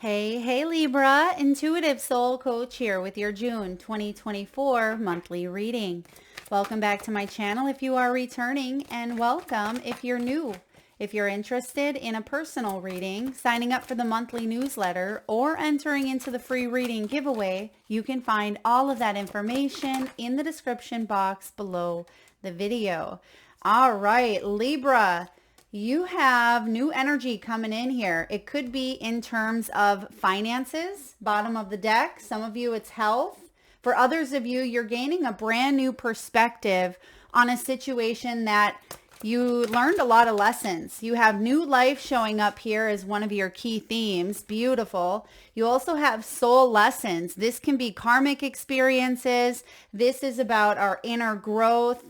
Hey Libra, Intuitive Soul Coach here with your June 2024 monthly reading. Welcome back to my channel if you are returning, and welcome if you're new. If you're interested in a personal reading, signing up for the monthly newsletter, or entering into the free reading giveaway, you can find all of that information in the description box below the video. All right, Libra. You have new energy coming in here. It could be in terms of finances, bottom of the deck. Some of you, it's health. For others of you, you're gaining a brand new perspective on a situation that you learned a lot of lessons. You have new life showing up here as one of your key themes. Beautiful. You also have soul lessons. This can be karmic experiences. This is about our inner growth.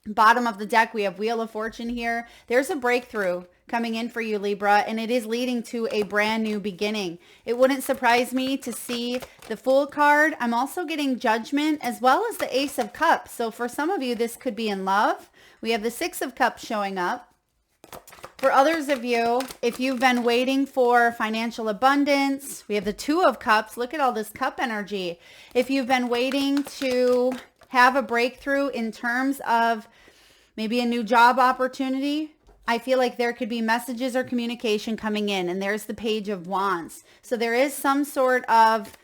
Bottom of the deck, we have Wheel of Fortune here. There's a breakthrough coming in for you, Libra, and it is leading to a brand new beginning. It wouldn't surprise me to see the Fool card. I'm also getting Judgment as well as the Ace of Cups. So for some of you, this could be in love. We have the Six of Cups showing up. For others of you, if you've been waiting for financial abundance, we have the Two of Cups. Look at all this cup energy. If you've been waiting to have a breakthrough in terms of maybe a new job opportunity, I feel like there could be messages or communication coming in, and there's the Page of Wands. So there is some sort of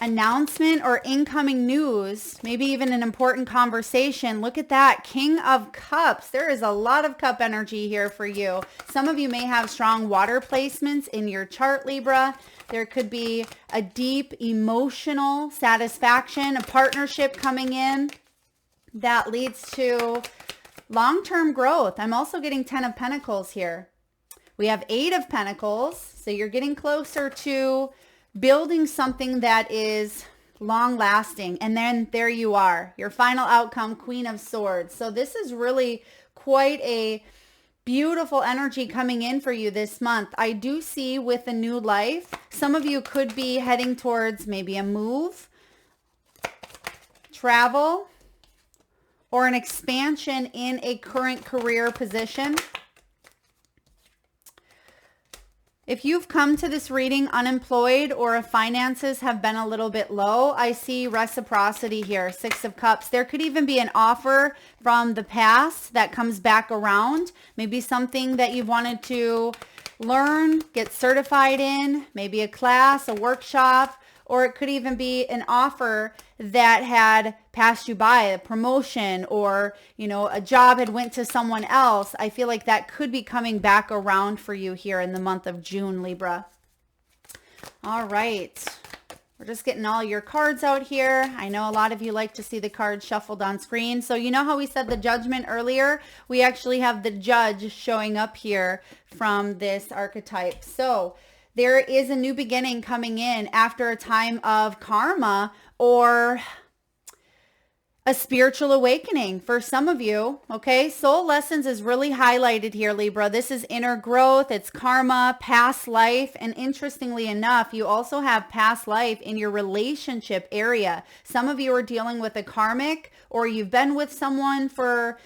announcement or incoming news, maybe even an important conversation. Look at that, King of Cups. There is a lot of cup energy here for you. Some of you may have strong water placements in your chart, Libra. There could be a deep emotional satisfaction, a partnership coming in that leads to long-term growth. I'm also getting 10 of Pentacles here. We have 8 of Pentacles, so you're getting closer to building something that is long-lasting. And then there you are, your final outcome, Queen of Swords. So this is really quite a beautiful energy coming in for you this month. I do see with a new life, some of you could be heading towards maybe a move, travel, or an expansion in a current career position. If you've come to this reading unemployed or if finances have been a little bit low, I see reciprocity here, Six of Cups. There could even be an offer from the past that comes back around. Maybe something that you've wanted to learn, get certified in, maybe a class, a workshop, or it could even be an offer that had passed you by, a promotion, or, a job had went to someone else. I feel like that could be coming back around for you here in the month of June, Libra. All right. We're just getting all your cards out here. I know a lot of you like to see the cards shuffled on screen. So you know how we said the Judgment earlier? We actually have the Judge showing up here from this archetype. So there is a new beginning coming in after a time of karma or a spiritual awakening for some of you, okay? Soul lessons is really highlighted here, Libra. This is inner growth, it's karma, past life, and interestingly enough, you also have past life in your relationship area. Some of you are dealing with a karmic, or you've been with someone for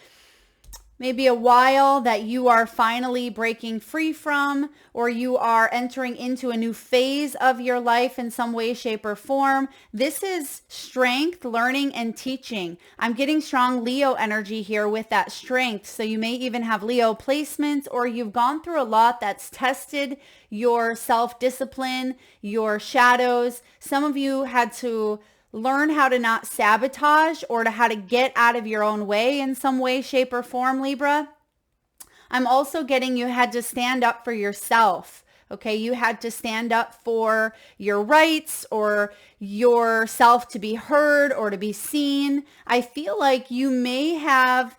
maybe a while that you are finally breaking free from, or you are entering into a new phase of your life in some way, shape, or form. This is strength, learning, and teaching. I'm getting strong Leo energy here with that strength. So you may even have Leo placements, or you've gone through a lot that's tested your self-discipline, your shadows. Some of you had to learn how to not sabotage or to how to get out of your own way in some way, shape, or form, Libra. I'm also getting you had to stand up for yourself. Okay, you had to stand up for your rights or yourself to be heard or to be seen. I feel like you may have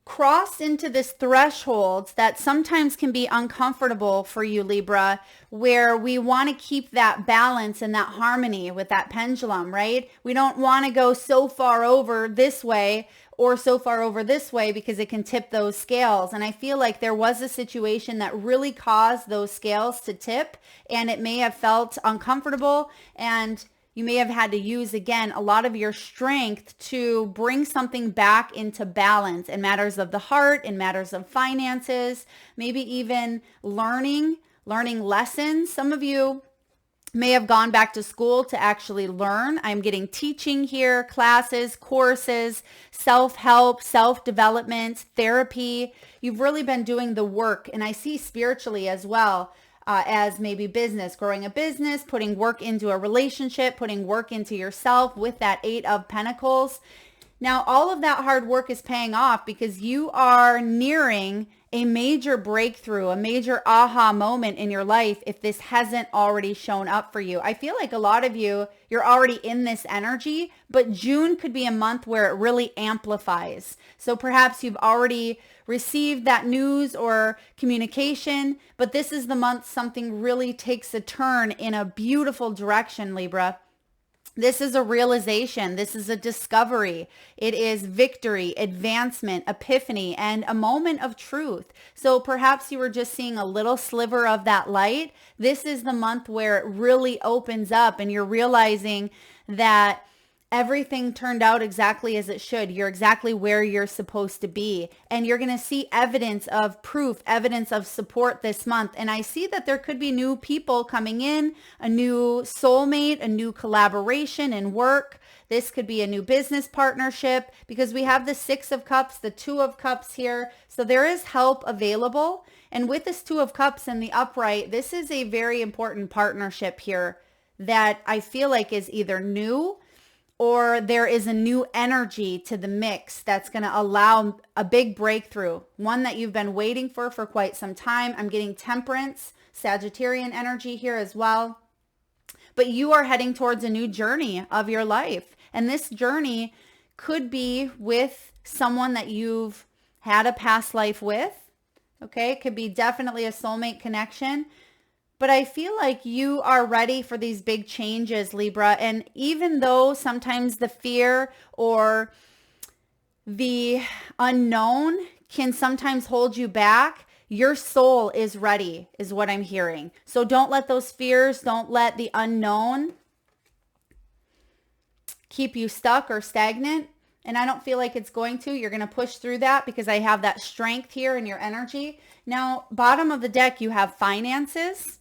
crossed into this threshold that sometimes can be uncomfortable for you, Libra, where we want to keep that balance and that harmony with that pendulum, right? We don't want to go so far over this way or so far over this way because it can tip those scales. And I feel like there was a situation that really caused those scales to tip, and it may have felt uncomfortable, and you may have had to use, again, a lot of your strength to bring something back into balance in matters of the heart, in matters of finances, maybe even learning learning lessons. Some of you may have gone back to school to actually learn. I'm getting teaching here, classes, courses, self-help, self-development, therapy. You've really been doing the work. And I see spiritually as well, as maybe business, growing a business, putting work into a relationship, putting work into yourself with that 8 of Pentacles. Now, all of that hard work is paying off because you are nearing a major breakthrough, a major aha moment in your life if this hasn't already shown up for you. I feel like a lot of you, you're already in this energy, but June could be a month where it really amplifies. So perhaps you've already received that news or communication, but this is the month something really takes a turn in a beautiful direction, Libra. This is a realization. This is a discovery. It is victory, advancement, epiphany, and a moment of truth. So perhaps you were just seeing a little sliver of that light. This is the month where it really opens up and you're realizing that everything turned out exactly as it should. You're exactly where you're supposed to be. And you're going to see evidence of proof, evidence of support this month. And I see that there could be new people coming in, a new soulmate, a new collaboration in work. This could be a new business partnership because we have the 6 of Cups, the 2 of Cups here. So there is help available. And with this 2 of Cups in the upright, this is a very important partnership here that I feel like is either new or there is a new energy to the mix that's going to allow a big breakthrough, one that you've been waiting for quite some time. I'm getting Temperance, Sagittarian energy here as well. But you are heading towards a new journey of your life. And this journey could be with someone that you've had a past life with. Okay, it could be definitely a soulmate connection. But I feel like you are ready for these big changes, Libra. And even though sometimes the fear or the unknown can sometimes hold you back, your soul is ready, is what I'm hearing. So don't let those fears, don't let the unknown keep you stuck or stagnant. And I don't feel like it's going to. You're going to push through that because I have that strength here in your energy. Now, bottom of the deck, you have finances.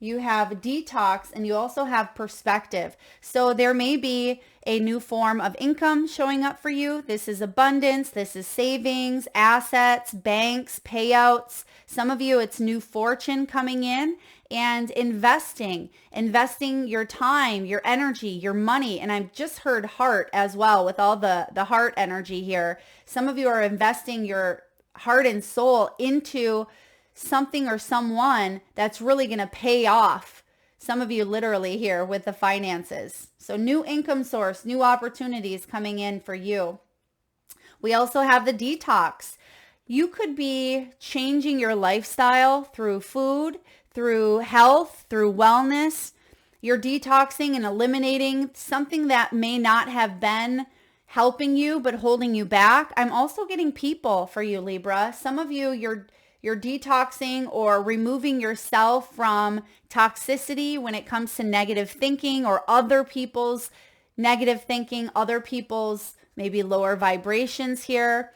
You have detox, and you also have perspective. So there may be a new form of income showing up for you. This is abundance. This is savings, assets, banks, payouts. Some of you, it's new fortune coming in and investing your time, your energy, your money. And I've just heard heart as well with all the heart energy here. Some of you are investing your heart and soul into something or someone that's really going to pay off. Some of you literally here with the finances. So new income source, new opportunities coming in for you. We also have the detox. You could be changing your lifestyle through food, through health, through wellness. You're detoxing and eliminating something that may not have been helping you but holding you back. I'm also getting people for you, Libra. Some of you, you're detoxing or removing yourself from toxicity when it comes to negative thinking or other people's negative thinking, other people's maybe lower vibrations here.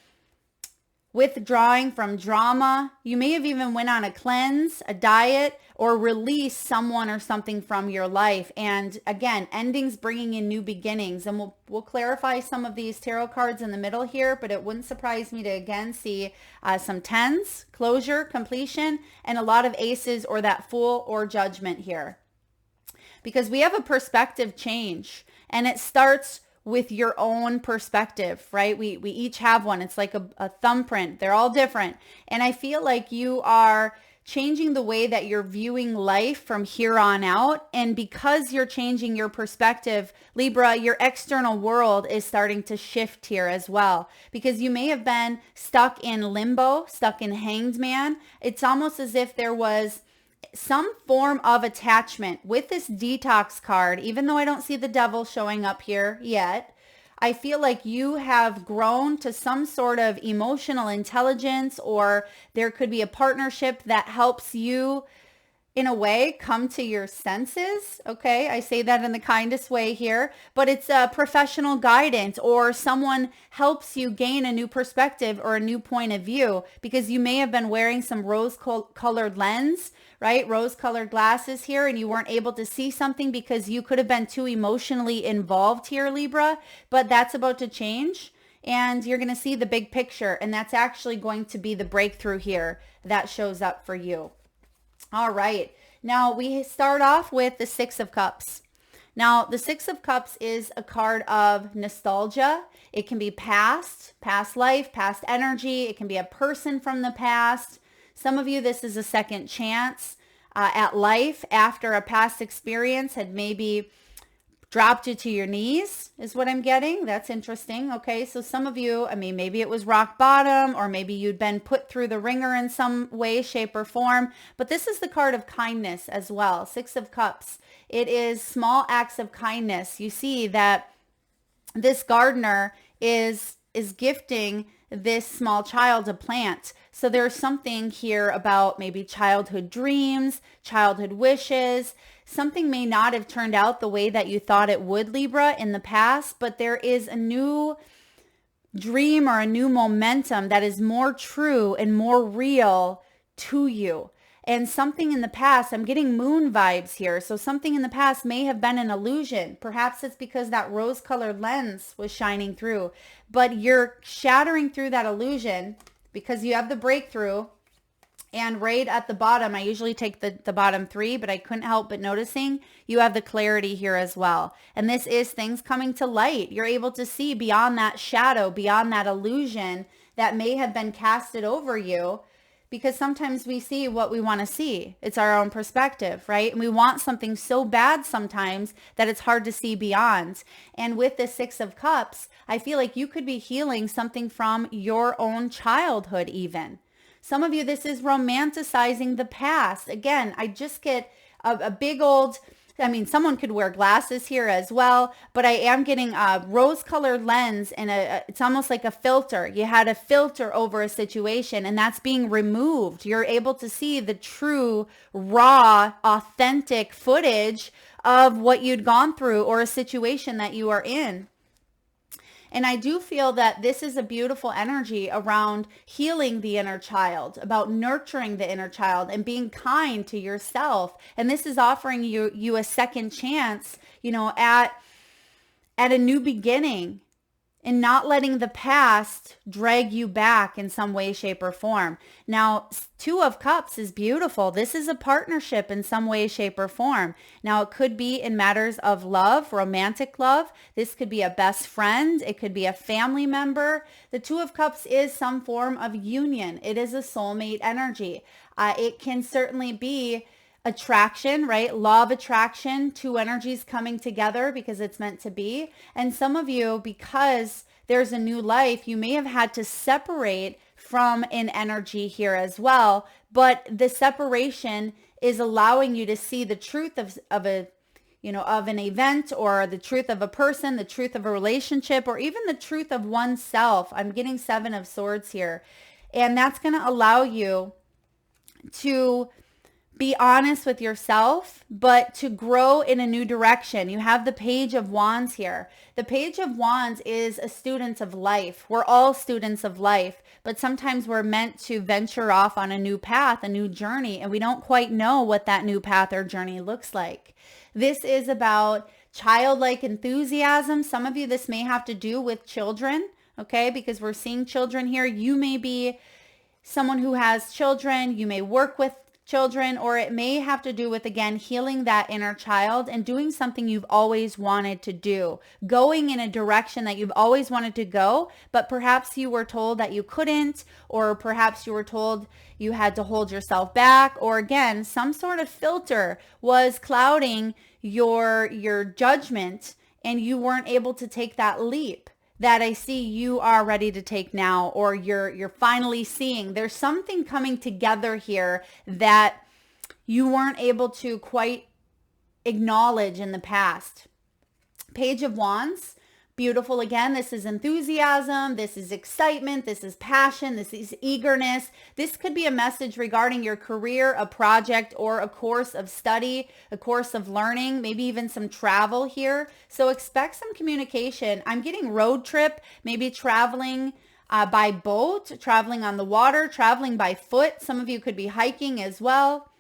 Withdrawing from drama. You may have even went on a cleanse, a diet, or release someone or something from your life. And again, endings bringing in new beginnings. And we'll clarify some of these tarot cards in the middle here, but it wouldn't surprise me to again see some 10s, closure, completion, and a lot of aces or that Fool or Judgment here. Because we have a perspective change, and it starts with your own perspective, right? We each have one. It's like a thumbprint. They're all different. And I feel like you are changing the way that you're viewing life from here on out. And because you're changing your perspective, Libra, your external world is starting to shift here as well. Because you may have been stuck in limbo, stuck in Hanged Man. It's almost as if there was some form of attachment with this detox card. Even though I don't see the Devil showing up here yet, I feel like you have grown to some sort of emotional intelligence, or there could be a partnership that helps you in a way, come to your senses. Okay, I say that in the kindest way here, but it's a professional guidance, or someone helps you gain a new perspective or a new point of view, because you may have been wearing some rose-colored lens, right? Rose-colored glasses here, and you weren't able to see something because you could have been too emotionally involved here, Libra, but that's about to change. And you're going to see the big picture, and that's actually going to be the breakthrough here that shows up for you. All right. Now we start off with the Six of Cups. Now the Six of Cups is a card of nostalgia. It can be past life, past energy. It can be a person from the past. Some of you, this is a second chance at life after a past experience had maybe dropped you to your knees, is what I'm getting. That's interesting. Okay, so some of you, I mean, maybe it was rock bottom, or maybe you'd been put through the ringer in some way, shape, or form. But this is the card of kindness as well. Six of Cups. It is small acts of kindness. You see that this gardener is gifting this small child a plant. So there's something here about maybe childhood dreams, childhood wishes. Something may not have turned out the way that you thought it would, Libra, in the past, but there is a new dream or a new momentum that is more true and more real to you. And something in the past, I'm getting moon vibes here. So something in the past may have been an illusion. Perhaps it's because that rose-colored lens was shining through. But you're shattering through that illusion because you have the breakthrough. And right at the bottom, I usually take the bottom three, but I couldn't help but noticing you have the clarity here as well. And this is things coming to light. You're able to see beyond that shadow, beyond that illusion that may have been casted over you, because sometimes we see what we want to see. It's our own perspective, right? And we want something so bad sometimes that it's hard to see beyond. And with the Six of Cups, I feel like you could be healing something from your own childhood even. Some of you, this is romanticizing the past. Again, I just get a big old, I mean, someone could wear glasses here as well, but I am getting a rose-colored lens, and it's almost like a filter. You had a filter over a situation, and that's being removed. You're able to see the true, raw, authentic footage of what you'd gone through or a situation that you are in. And I do feel that this is a beautiful energy around healing the inner child, about nurturing the inner child and being kind to yourself. And this is offering you a second chance, you know, at a new beginning, and not letting the past drag you back in some way, shape, or form. Now, Two of Cups is beautiful. This is a partnership in some way, shape, or form. Now, it could be in matters of love, romantic love. This could be a best friend. It could be a family member. The Two of Cups is some form of union. It is a soulmate energy. It can certainly be attraction, right? Law of attraction, two energies coming together because it's meant to be. And some of you, because there's a new life, you may have had to separate from an energy here as well. But the separation is allowing you to see the truth of an event, or the truth of a person, the truth of a relationship, or even the truth of oneself. I'm getting Seven of Swords here. And that's going to allow you to be honest with yourself, but to grow in a new direction. You have the Page of Wands here. The Page of Wands is a student of life. We're all students of life, but sometimes we're meant to venture off on a new path, a new journey, and we don't quite know what that new path or journey looks like. This is about childlike enthusiasm. Some of you, this may have to do with children, okay? Because we're seeing children here. You may be someone who has children. You may work with children, or it may have to do with, again, healing that inner child and doing something you've always wanted to do, going in a direction that you've always wanted to go, but perhaps you were told that you couldn't, or perhaps you were told you had to hold yourself back, or again, some sort of filter was clouding your judgment and you weren't able to take that leap that I see you are ready to take now, or you're finally seeing. There's something coming together here that you weren't able to quite acknowledge in the past. Page of Wands, Beautiful. Again, this is enthusiasm. This is excitement. This is passion. This is eagerness. This could be a message regarding your career, a project, or a course of study, a course of learning, maybe even some travel here. So expect some communication. I'm getting road trip, maybe traveling by boat, traveling on the water, traveling by foot. Some of you could be hiking as well.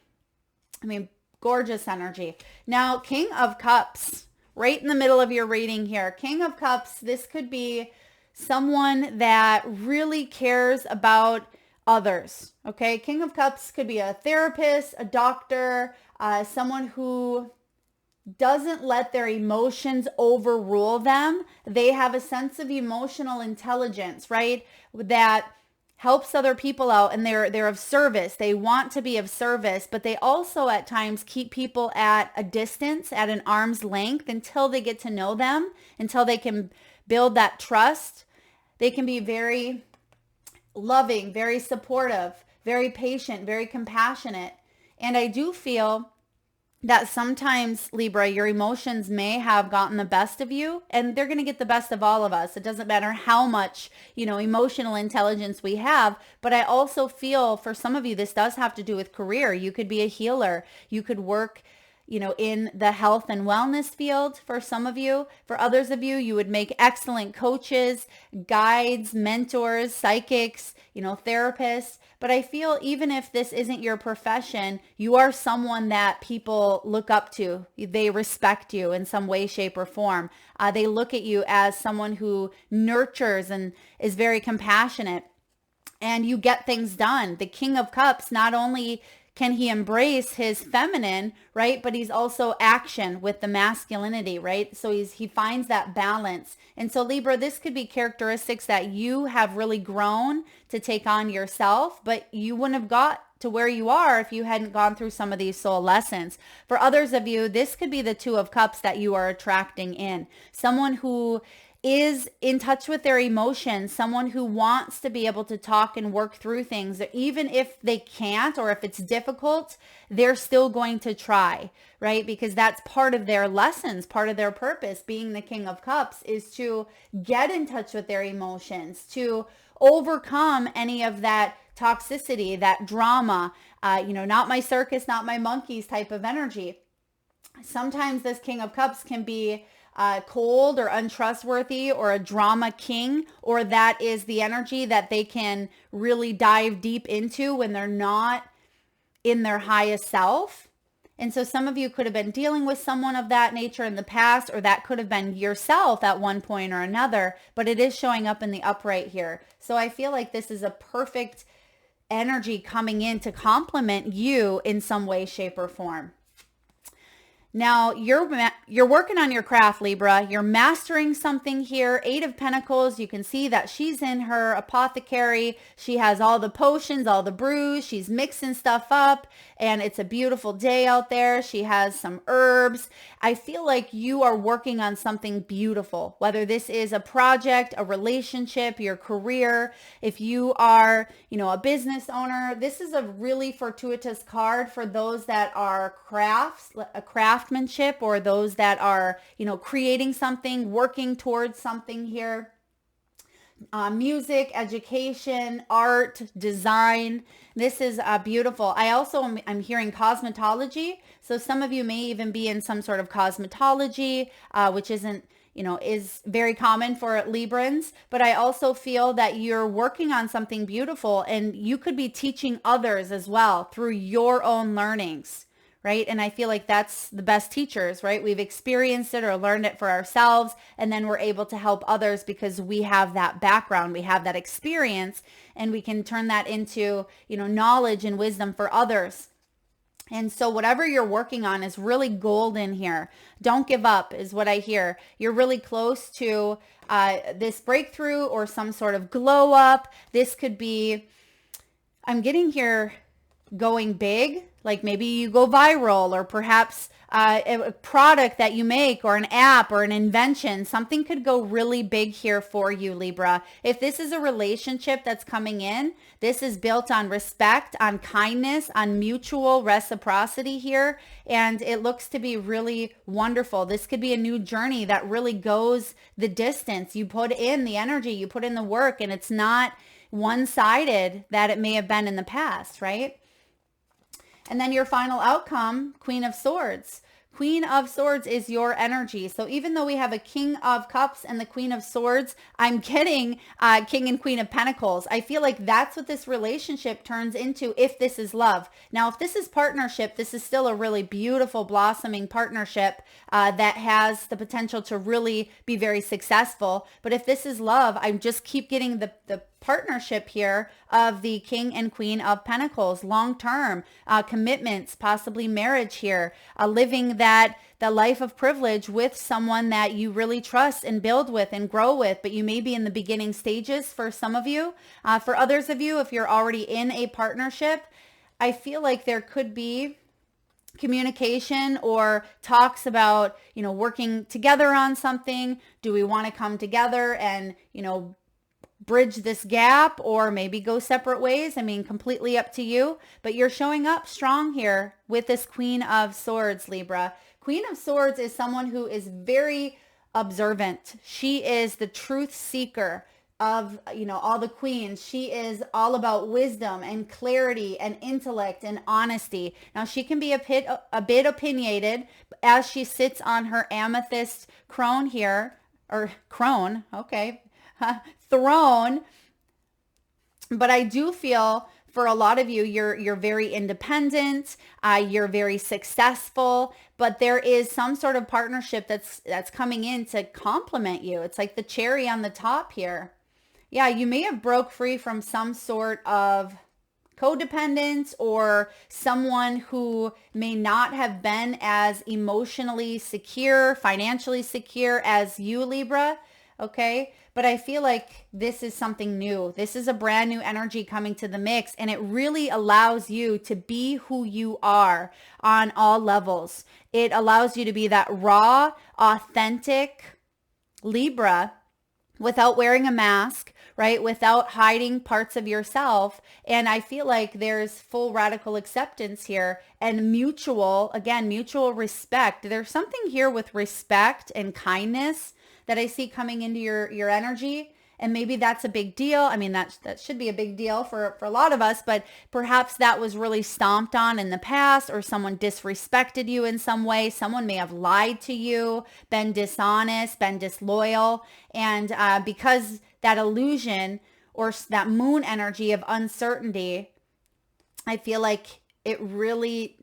I mean, gorgeous energy. Now, King of Cups. Right in the middle of your reading here. King of Cups, this could be someone that really cares about others, okay? King of Cups could be a therapist, a doctor, someone who doesn't let their emotions overrule them. They have a sense of emotional intelligence, right? That helps other people out, and they're of service. They want to be of service, but they also at times keep people at a distance, at an arm's length, until they get to know them, until they can build that trust. They can be very loving, very supportive, very patient, very compassionate. And I do feel that sometimes, Libra, your emotions may have gotten the best of you, and they're going to get the best of all of us. It doesn't matter how much, emotional intelligence we have. But I also feel for some of you, this does have to do with career. You could be a healer. You could work, in the health and wellness field for some of you. For others of you, you would make excellent coaches, guides, mentors, psychics, therapists. But I feel even if this isn't your profession, you are someone that people look up to. They respect you in some way, shape, or form. They look at you as someone who nurtures and is very compassionate, and you get things done. The King of Cups, not only can he embrace his feminine, right? But he's also action with the masculinity, right? So he finds that balance. And so Libra, this could be characteristics that you have really grown to take on yourself, but you wouldn't have got to where you are if you hadn't gone through some of these soul lessons. For others of you, this could be the Two of Cups that you are attracting in. Someone who is in touch with their emotions, someone who wants to be able to talk and work through things. Even if they can't, or if it's difficult, they're still going to try, right? Because that's part of their lessons, part of their purpose. Being the King of Cups is to get in touch with their emotions, to overcome any of that toxicity, that drama, not my circus, not my monkeys type of energy. Sometimes this King of Cups can be cold or untrustworthy, or a drama king, or that is the energy that they can really dive deep into when they're not in their highest self. And so some of you could have been dealing with someone of that nature in the past, or that could have been yourself at one point or another, but it is showing up in the upright here. So I feel like this is a perfect energy coming in to complement you in some way, shape, or form. Now, you're working on your craft, Libra. You're mastering something here. 8 of Pentacles. You can see that she's in her apothecary. She has all the potions, all the brews. She's mixing stuff up, and it's a beautiful day out there. She has some herbs. I feel like you are working on something beautiful, whether this is a project, a relationship, your career. If you are, a business owner, this is a really fortuitous card for those that are craftsmanship, or those that are, creating something, working towards something here. Music, education, art, design. This is beautiful. I'm hearing cosmetology. So some of you may even be in some sort of cosmetology, which isn't, is very common for Librans. But I also feel that you're working on something beautiful, and you could be teaching others as well through your own learnings. Right? And I feel like that's the best teachers, right? We've experienced it or learned it for ourselves, and then we're able to help others because we have that background, we have that experience, and we can turn that into, knowledge and wisdom for others. And so whatever you're working on is really golden here. Don't give up is what I hear. You're really close to this breakthrough or some sort of glow up. This could be, I'm getting here, going big, like maybe you go viral, or perhaps a product that you make, or an app, or an invention. Something could go really big here for you, Libra. If this is a relationship that's coming in, this is built on respect, on kindness, on mutual reciprocity here, and it looks to be really wonderful. This could be a new journey that really goes the distance. You put in the energy, you put in the work, and it's not one-sided that it may have been in the past, right? And then your final outcome, Queen of Swords. Queen of Swords is your energy. So even though we have a King of Cups and the Queen of Swords, I'm getting King and Queen of Pentacles. I feel like that's what this relationship turns into if this is love. Now, if this is partnership, this is still a really beautiful, blossoming partnership that has the potential to really be very successful. But if this is love, I just keep getting the partnership here of the King and Queen of Pentacles, long-term commitments, possibly marriage here, living the life of privilege with someone that you really trust and build with and grow with, but you may be in the beginning stages for some of you. For others of you, if you're already in a partnership, I feel like there could be communication or talks about, working together on something. Do we want to come together and, bridge this gap, or maybe go separate ways? I mean, completely up to you, but you're showing up strong here with this Queen of Swords, Libra. Queen of Swords is someone who is very observant. She is the truth seeker of, all the queens. She is all about wisdom and clarity and intellect and honesty. Now, she can be a bit opinionated as she sits on her amethyst crone here, or crone, okay, throne. But I do feel for a lot of you, you're very independent, you're very successful, but there is some sort of partnership that's coming in to complement you. It's like the cherry on the top here. Yeah, you may have broke free from some sort of codependence, or someone who may not have been as emotionally secure, financially secure as you, Libra. Okay. But I feel like this is something new. This is a brand new energy coming to the mix, and it really allows you to be who you are on all levels. It allows you to be that raw, authentic Libra without wearing a mask, right? Without hiding parts of yourself. And I feel like there's full radical acceptance here and mutual respect. There's something here with respect and kindness that I see coming into your energy. And maybe that's a big deal. I mean, that should be a big deal for a lot of us, but perhaps that was really stomped on in the past, or someone disrespected you in some way. Someone may have lied to you, been dishonest, been disloyal. And because that illusion or that moon energy of uncertainty, I feel like it really,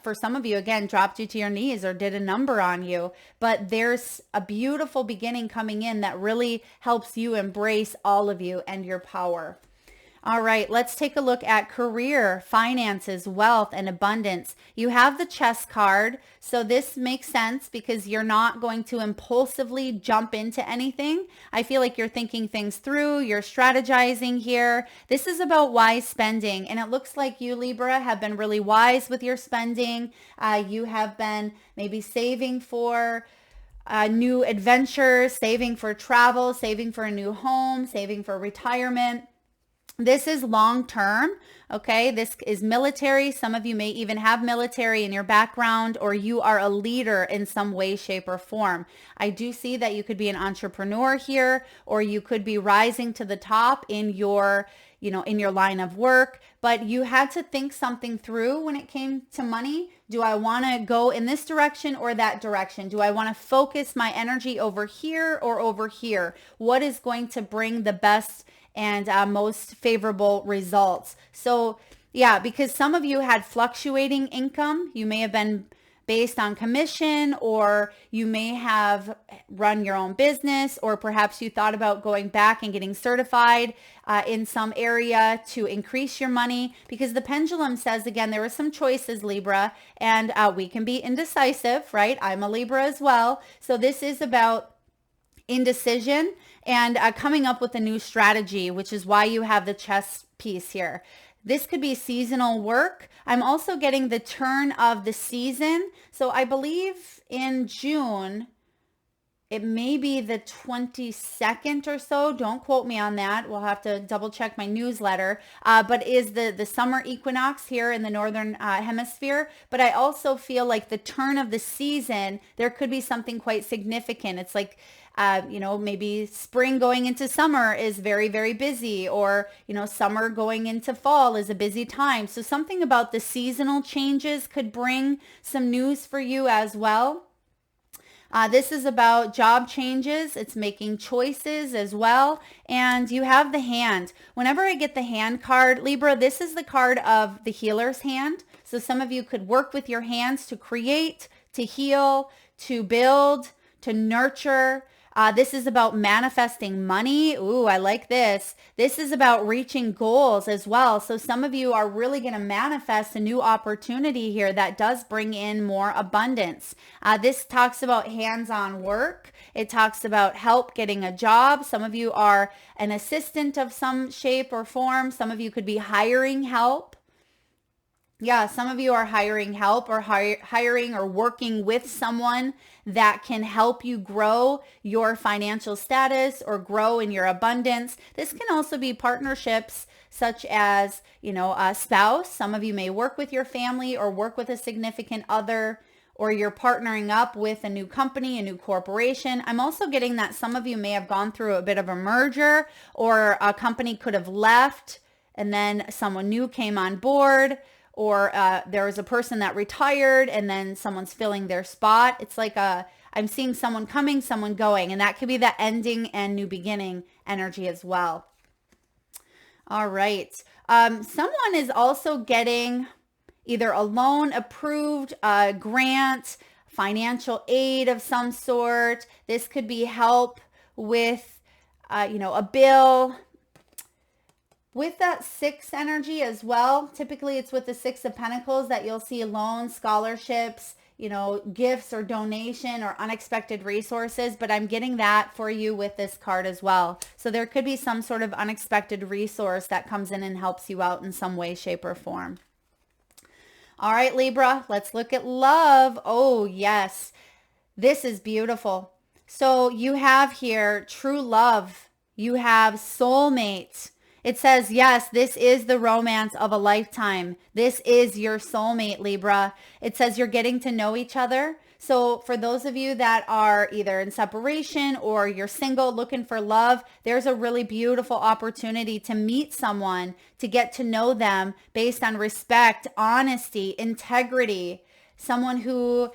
for some of you, again, dropped you to your knees or did a number on you. But there's a beautiful beginning coming in that really helps you embrace all of you and your power. All right, let's take a look at career, finances, wealth, and abundance. You have the chess card, so this makes sense because you're not going to impulsively jump into anything. I feel like you're thinking things through, you're strategizing here. This is about wise spending, and it looks like you, Libra, have been really wise with your spending. You have been maybe saving for new adventures, saving for travel, saving for a new home, saving for retirement. This is long-term, okay? This is military. Some of you may even have military in your background, or you are a leader in some way, shape, or form. I do see that you could be an entrepreneur here, or you could be rising to the top in your line of work, but you had to think something through when it came to money. Do I want to go in this direction or that direction? Do I want to focus my energy over here or over here? What is going to bring the best and most favorable results? So yeah, because some of you had fluctuating income. You may have been based on commission, or you may have run your own business, or perhaps you thought about going back and getting certified in some area to increase your money, because the pendulum says, again, there were some choices, Libra, and we can be indecisive, right? I'm a Libra as well. So this is about indecision and coming up with a new strategy, which is why you have the chess piece here. This could be seasonal work. I'm also getting the turn of the season. So I believe in June, it may be the 22nd or so. Don't quote me on that. We'll have to double check my newsletter. But is the summer equinox here in the northern hemisphere. But I also feel like the turn of the season, there could be something quite significant. It's like, maybe spring going into summer is very, very busy, or, summer going into fall is a busy time. So something about the seasonal changes could bring some news for you as well. This is about job changes. It's making choices as well. And you have the hand. Whenever I get the hand card, Libra, this is the card of the healer's hand. So some of you could work with your hands to create, to heal, to build, to nurture. This is about manifesting money. Ooh, I like this. This is about reaching goals as well. So some of you are really going to manifest a new opportunity here that does bring in more abundance. This talks about hands-on work. It talks about help getting a job. Some of you are an assistant of some shape or form. Some of you could be hiring help. Yeah, some of you are hiring help, or hiring or working with someone that can help you grow your financial status or grow in your abundance. This can also be partnerships such as, a spouse. Some of you may work with your family or work with a significant other, or you're partnering up with a new company, a new corporation. I'm also getting that some of you may have gone through a bit of a merger, or a company could have left and then someone new came on board. Or there was a person that retired and then someone's filling their spot. It's like I'm seeing someone coming, someone going, and that could be the ending and new beginning energy as well. All right. Someone is also getting either a loan approved, a grant, financial aid of some sort. This could be help with, a bill. With that 6 energy as well, typically it's with the 6 of Pentacles that you'll see loans, scholarships, gifts or donation or unexpected resources, but I'm getting that for you with this card as well. So there could be some sort of unexpected resource that comes in and helps you out in some way, shape, or form. All right, Libra, let's look at love. Oh, yes. This is beautiful. So you have here true love. You have soulmates. It says, yes, this is the romance of a lifetime. This is your soulmate, Libra. It says you're getting to know each other. So for those of you that are either in separation or you're single looking for love, there's a really beautiful opportunity to meet someone, to get to know them based on respect, honesty, integrity, someone who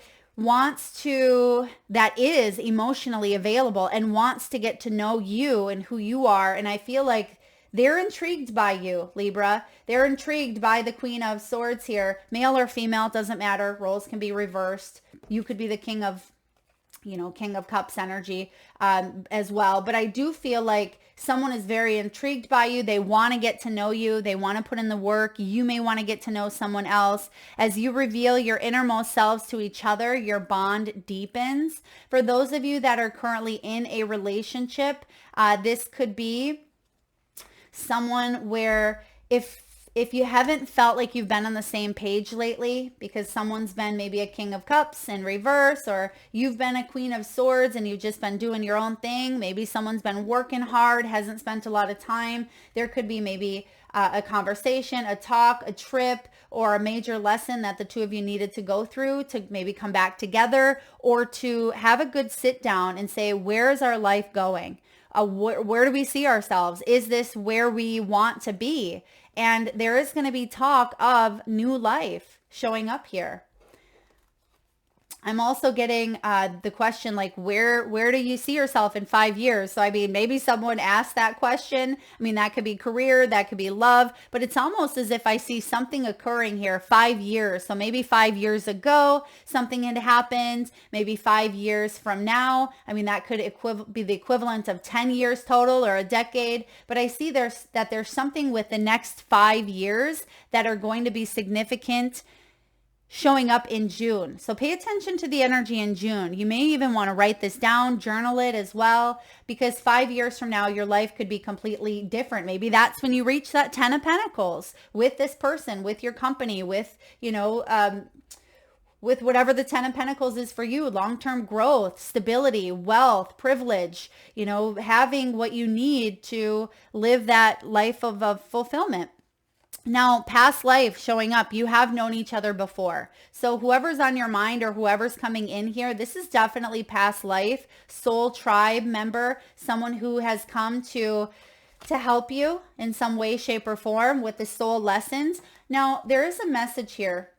that is emotionally available and wants to get to know you and who you are. And I feel like they're intrigued by you, Libra. They're intrigued by the Queen of Swords here. Male or female, doesn't matter. Roles can be reversed. You could be the King of Cups energy as well. But I do feel like someone is very intrigued by you. They want to get to know you. They want to put in the work. You may want to get to know someone else. As you reveal your innermost selves to each other, your bond deepens. For those of you that are currently in a relationship, this could be someone where if you haven't felt like you've been on the same page lately, because someone's been maybe a King of Cups in reverse, or you've been a Queen of Swords and you've just been doing your own thing. Maybe someone's been working hard, hasn't spent a lot of time. There could be maybe a conversation, a talk, a trip, or a major lesson that the two of you needed to go through to maybe come back together, or to have a good sit down and say, where is our life going? Where do we see ourselves? Is this where we want to be? And there is going to be talk of new life showing up here. I'm also getting the question, like, where do you see yourself in 5 years? So, I mean, maybe someone asked that question. I mean, that could be career, that could be love, but it's almost as if I see something occurring here, 5 years. So maybe 5 years ago, something had happened. Maybe 5 years from now. I mean, that could be the equivalent of 10 years total or a decade. But I see there's something with the next 5 years that are going to be significant showing up in June. So pay attention to the energy in June. You may even want to write this down, journal it as well, because 5 years from now, your life could be completely different. Maybe that's when you reach that 10 of Pentacles with this person, with your company, with, with whatever the 10 of Pentacles is for you, long-term growth, stability, wealth, privilege, having what you need to live that life of fulfillment. Now, past life showing up, you have known each other before. So whoever's on your mind or whoever's coming in here, this is definitely past life, soul tribe member, someone who has come to help you in some way, shape, or form with the soul lessons. Now, there is a message here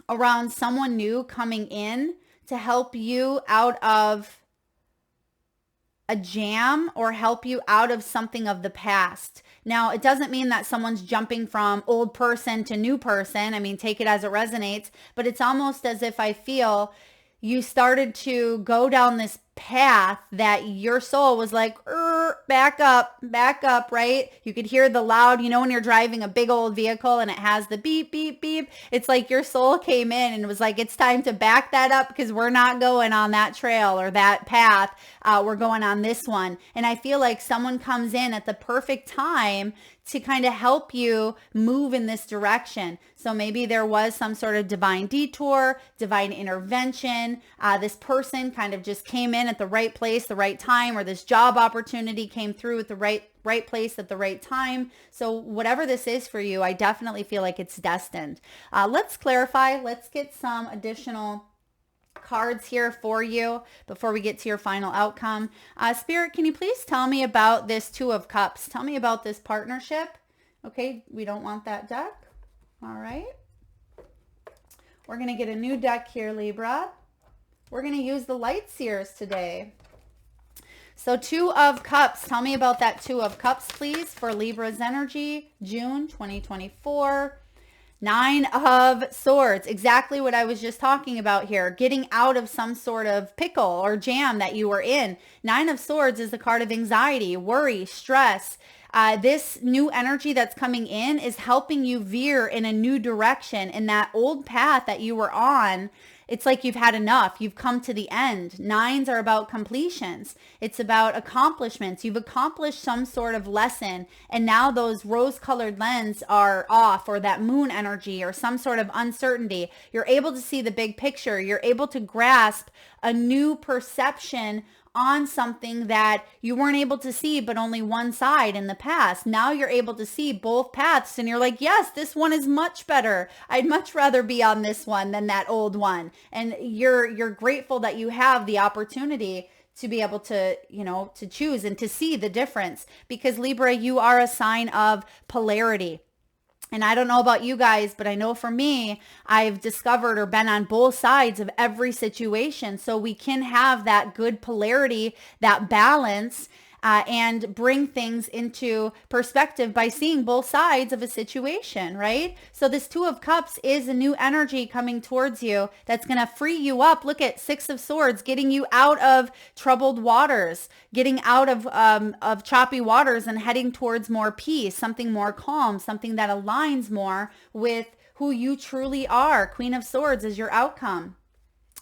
around someone new coming in to help you out of a jam or help you out of something of the past. Now, it doesn't mean that someone's jumping from old person to new person. I mean, take it as it resonates, but it's almost as if I feel you started to go down this path that your soul was like, back up, right? You could hear the loud, when you're driving a big old vehicle and it has the beep, beep, beep. It's like your soul came in and was like, it's time to back that up because we're not going on that trail or that path. We're going on this one. And I feel like someone comes in at the perfect time to kind of help you move in this direction. So maybe there was some sort of divine detour, divine intervention. This person kind of just came in at the right place, the right time, or this job opportunity came through at the right place at the right time. So whatever this is for you, I definitely feel like it's destined. Let's clarify. Let's get some additional cards here for you before we get to your final outcome. Spirit, can you please tell me about this Two of Cups? Tell me about this partnership. Okay, we don't want that deck. All right. We're going to get a new deck here, Libra. We're going to use the Light Seers today. So Two of Cups. Tell me about that Two of Cups, please, for Libra's energy, June 2024. Nine of Swords, exactly what I was just talking about here, getting out of some sort of pickle or jam that you were in. Nine of Swords is the card of anxiety, worry, stress. This new energy that's coming in is helping you veer in a new direction, in that old path that you were on. It's like you've had enough. You've come to the end. Nines are about completions. It's about accomplishments. You've accomplished some sort of lesson, and now those rose-colored lenses are off, or that moon energy, or some sort of uncertainty. You're able to see the big picture. You're able to grasp a new perception on something that you weren't able to see but only one side in the past. Now you're able to see both paths and you're like, yes, this one is much better. I'd much rather be on this one than that old one. And you're grateful that you have the opportunity to be able to, to choose and to see the difference, because Libra, you are a sign of polarity. And I don't know about you guys, but I know for me, I've discovered or been on both sides of every situation. So we can have that good polarity, that balance, and bring things into perspective by seeing both sides of a situation, right? So this Two of Cups is a new energy coming towards you that's going to free you up. Look at Six of Swords, getting you out of troubled waters, getting out of choppy waters and heading towards more peace, something more calm, something that aligns more with who you truly are. Queen of Swords is your outcome.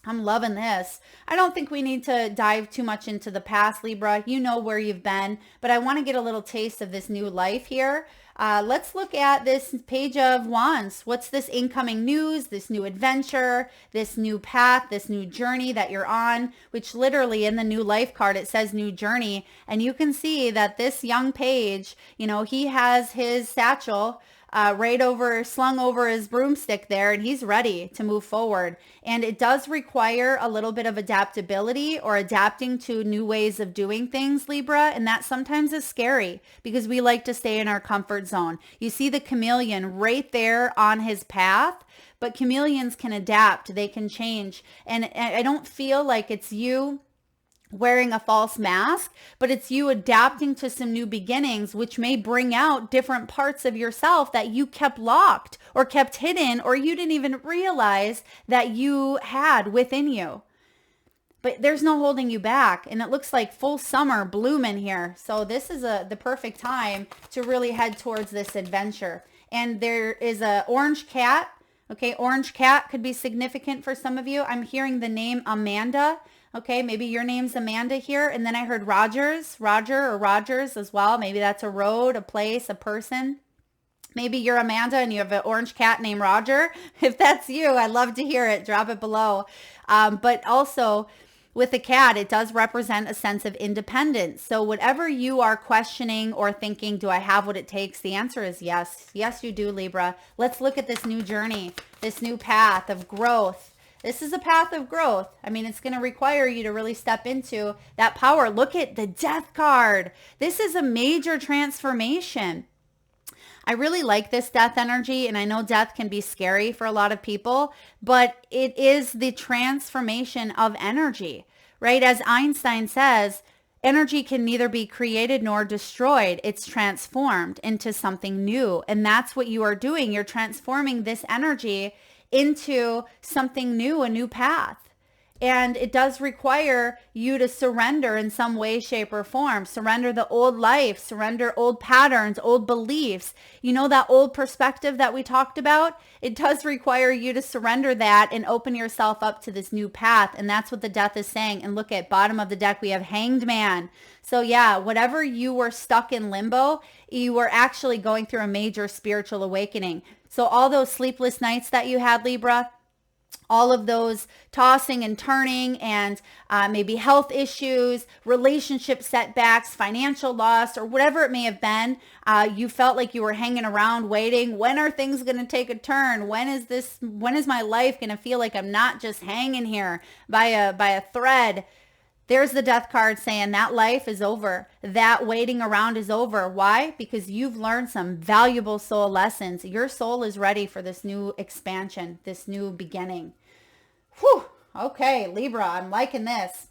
I'm loving this. I don't think we need to dive too much into the past, Libra. You know where you've been, but I want to get a little taste of this new life here. Let's look at this Page of Wands. What's this incoming news, this new adventure, this new path, this new journey that you're on, which literally in the new life card, it says new journey. And you can see that this young page, he has his satchel slung over his broomstick there, and he's ready to move forward. And it does require a little bit of adaptability or adapting to new ways of doing things, Libra. And that sometimes is scary because we like to stay in our comfort zone. You see the chameleon right there on his path, but chameleons can adapt, they can change. And I don't feel like it's you wearing a false mask, but it's you adapting to some new beginnings, which may bring out different parts of yourself that you kept locked or kept hidden, or you didn't even realize that you had within you. But there's no holding you back, and it looks like full summer blooming here. So this is the perfect time to really head towards this adventure. And there is a orange cat Okay, orange cat could be significant for some of you. I'm hearing the name Amanda. Okay, maybe your name's Amanda here. And then I heard Rogers, Roger or Rogers as well. Maybe that's a road, a place, a person. Maybe you're Amanda and you have an orange cat named Roger. If that's you, I'd love to hear it. Drop it below. But also with a cat, it does represent a sense of independence. So whatever you are questioning or thinking, do I have what it takes? The answer is yes. Yes, you do, Libra. Let's look at this new journey, this new path of growth. This is a path of growth. I mean, it's going to require you to really step into that power. Look at the Death card. This is a major transformation. I really like this death energy, and I know death can be scary for a lot of people, but it is the transformation of energy, right? As Einstein says, energy can neither be created nor destroyed. It's transformed into something new, and that's what you are doing. You're transforming this energy into something new, a new path. And it does require you to surrender in some way, shape, or form. Surrender the old life, surrender old patterns, old beliefs. You know, that old perspective that we talked about? It does require you to surrender that and open yourself up to this new path. And that's what the death is saying. And look at bottom of the deck, we have Hanged Man. So yeah, whatever you were stuck in limbo, you were actually going through a major spiritual awakening. So all those sleepless nights that you had, Libra, all of those tossing and turning and maybe health issues, relationship setbacks, financial loss, or whatever it may have been, you felt like you were hanging around waiting. When are things going to take a turn? When is my life going to feel like I'm not just hanging here by a thread? There's the Death card saying that life is over. That waiting around is over. Why? Because you've learned some valuable soul lessons. Your soul is ready for this new expansion, this new beginning. Whew. Okay, Libra, I'm liking this.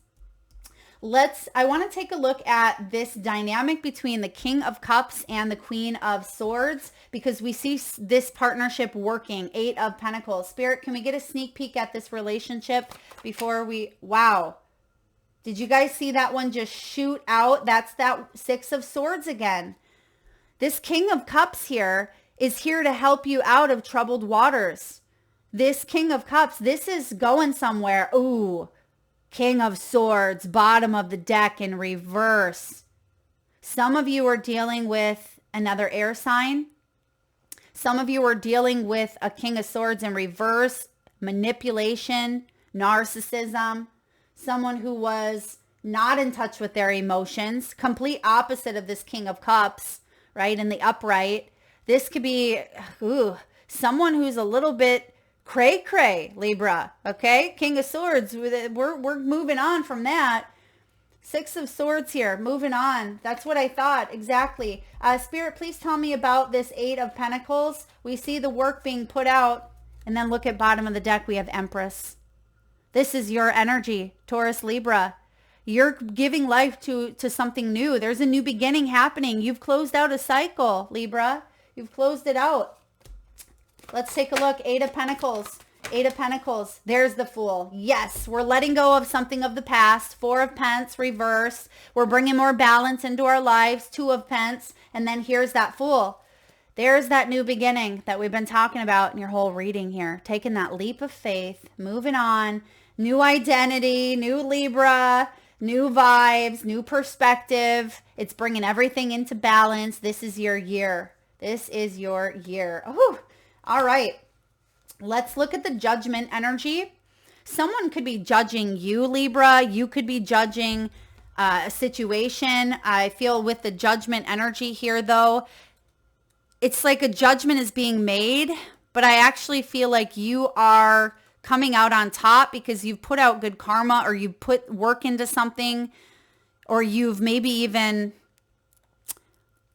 I want to take a look at this dynamic between the King of Cups and the Queen of Swords, because we see this partnership working. 8 of Pentacles. Spirit, can we get a sneak peek at this relationship before wow. Did you guys see that one just shoot out? That's that 6 of Swords again. This King of Cups here is here to help you out of troubled waters. This King of Cups, this is going somewhere. Ooh, King of Swords, bottom of the deck in reverse. Some of you are dealing with another air sign. Some of you are dealing with a King of Swords in reverse, manipulation, narcissism. Someone who was not in touch with their emotions, complete opposite of this King of Cups, right? In the upright. This could be someone who's a little bit cray-cray, Libra, okay? King of Swords, we're moving on from that. 6 of Swords here, moving on. That's what I thought, exactly. Spirit, please tell me about this 8 of Pentacles. We see the work being put out, and then look at bottom of the deck, we have Empress. This is your energy, Taurus, Libra. You're giving life to something new. There's a new beginning happening. You've closed out a cycle, Libra. You've closed it out. Let's take a look. 8 of Pentacles. 8 of Pentacles. There's the Fool. Yes, we're letting go of something of the past. 4 of Pence, reverse. We're bringing more balance into our lives. 2 of Pence. And then here's that Fool. There's that new beginning that we've been talking about in your whole reading here. Taking that leap of faith, moving on. New identity, new Libra, new vibes, new perspective. It's bringing everything into balance. This is your year. This is your year. Oh, all right. Let's look at the Judgment energy. Someone could be judging you, Libra. You could be judging a situation. I feel with the Judgment energy here, though, it's like a judgment is being made, but I actually feel like you are coming out on top because you've put out good karma, or you put work into something, or you've maybe even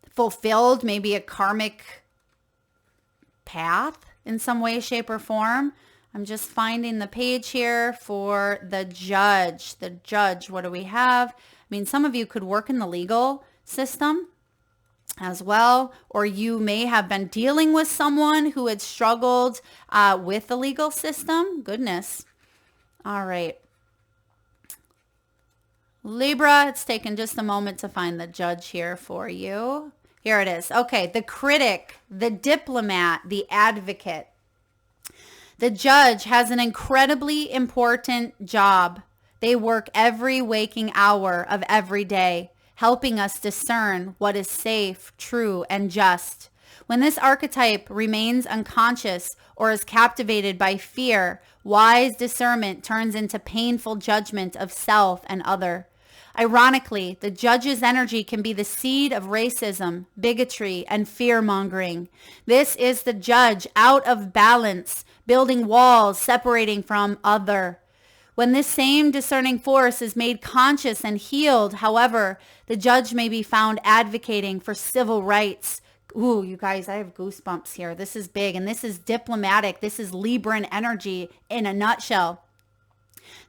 fulfilled maybe a karmic path in some way, shape, or form. I'm just finding the page here for the Judge. The Judge, what do we have? I mean, some of you could work in the legal system as well, or you may have been dealing with someone who had struggled with the legal system. Goodness. All right. Libra, it's taken just a moment to find the Judge here for you. Here it is. Okay, the Critic, the Diplomat, the Advocate. The judge has an incredibly important job. They work every waking hour of every day, helping us discern what is safe, true, and just. When this archetype remains unconscious or is captivated by fear, wise discernment turns into painful judgment of self and other. Ironically, the judge's energy can be the seed of racism, bigotry, and fear-mongering. This is the judge out of balance, building walls separating from other. When this same discerning force is made conscious and healed, however, the judge may be found advocating for civil rights. Ooh, you guys, I have goosebumps here. This is big, and this is diplomatic. This is Libran energy in a nutshell.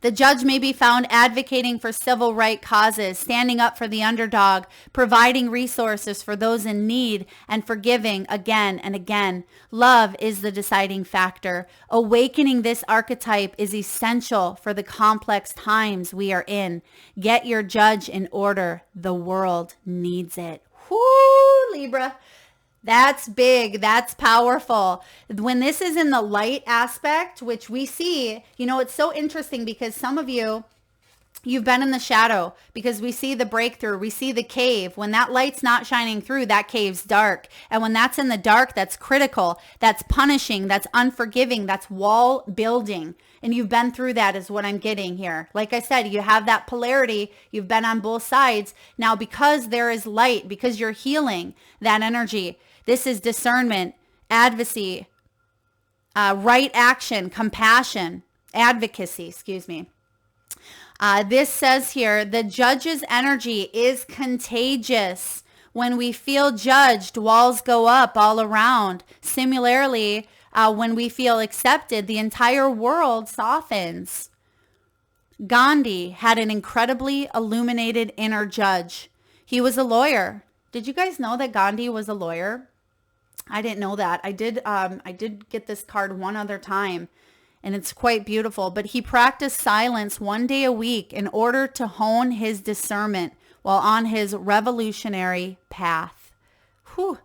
The judge may be found advocating for civil rights causes, standing up for the underdog, providing resources for those in need, and forgiving again and again. Love is the deciding factor. Awakening this archetype is essential for the complex times we are in. Get your judge in order. The world needs it. Whoo, Libra. That's big. That's powerful. When this is in the light aspect, which we see, you know, it's so interesting because some of you, you've been in the shadow because we see the breakthrough. We see the cave. When that light's not shining through, that cave's dark. And when that's in the dark, that's critical. That's punishing. That's unforgiving. That's wall building. And you've been through that is what I'm getting here. Like I said, you have that polarity. You've been on both sides. Now, because there is light, because you're healing that energy, this is discernment, advocacy, right action, compassion, advocacy, excuse me. This says here, the judge's energy is contagious. When we feel judged, walls go up all around. Similarly, when we feel accepted, the entire world softens. Gandhi had an incredibly illuminated inner judge. He was a lawyer. Did you guys know that Gandhi was a lawyer? I didn't know that. I did get this card one other time, and it's quite beautiful. But he practiced silence one day a week in order to hone his discernment while on his revolutionary path. Whew.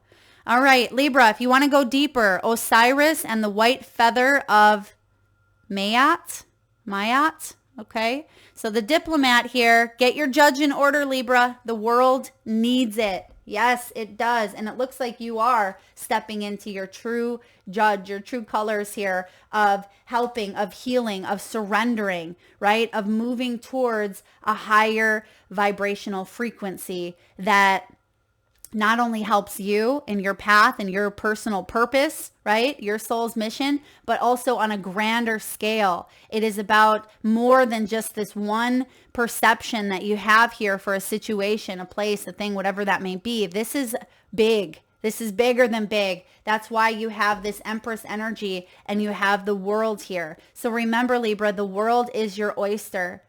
All right, Libra, if you want to go deeper, Osiris and the white feather of Mayat. Okay. So the diplomat here, get your judge in order, Libra. The world needs it. Yes, it does. And it looks like you are stepping into your true judge, your true colors here of helping, of healing, of surrendering, right? Of moving towards a higher vibrational frequency that not only helps you in your path and your personal purpose, right? Your soul's mission, but also on a grander scale. It is about more than just this one perception that you have here for a situation, a place, a thing, whatever that may be. This is big. This is bigger than big. That's why you have this Empress energy and you have the world here. So remember, Libra, the world is your oyster.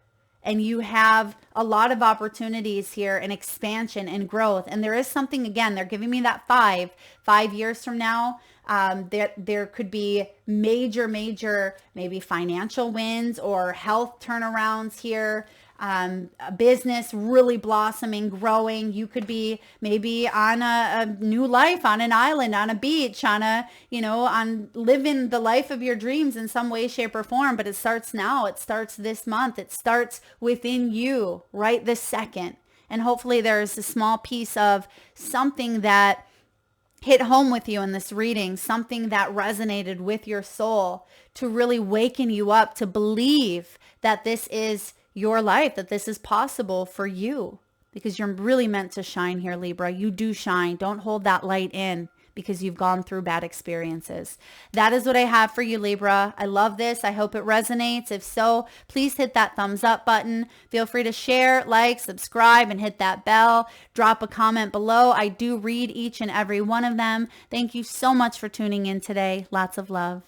And you have a lot of opportunities here and expansion and growth. And there is something, again, they're giving me that 5 years from now. There could be major, maybe financial wins or health turnarounds here. A business really blossoming, growing. You could be maybe on a new life, on an island, on a beach, on living the life of your dreams in some way, shape, or form. But it starts now. It starts this month. It starts within you right this second. And hopefully there's a small piece of something that hit home with you in this reading, something that resonated with your soul to really waken you up to believe that this is your life, that this is possible for you, because you're really meant to shine here, Libra. You do shine. Don't hold that light in because you've gone through bad experiences. That is what I have for you, Libra. I love this. I hope it resonates. If so, please hit that thumbs up button. Feel free to share, like, subscribe, and hit that bell. Drop a comment below. I do read each and every one of them. Thank you so much for tuning in today. Lots of love.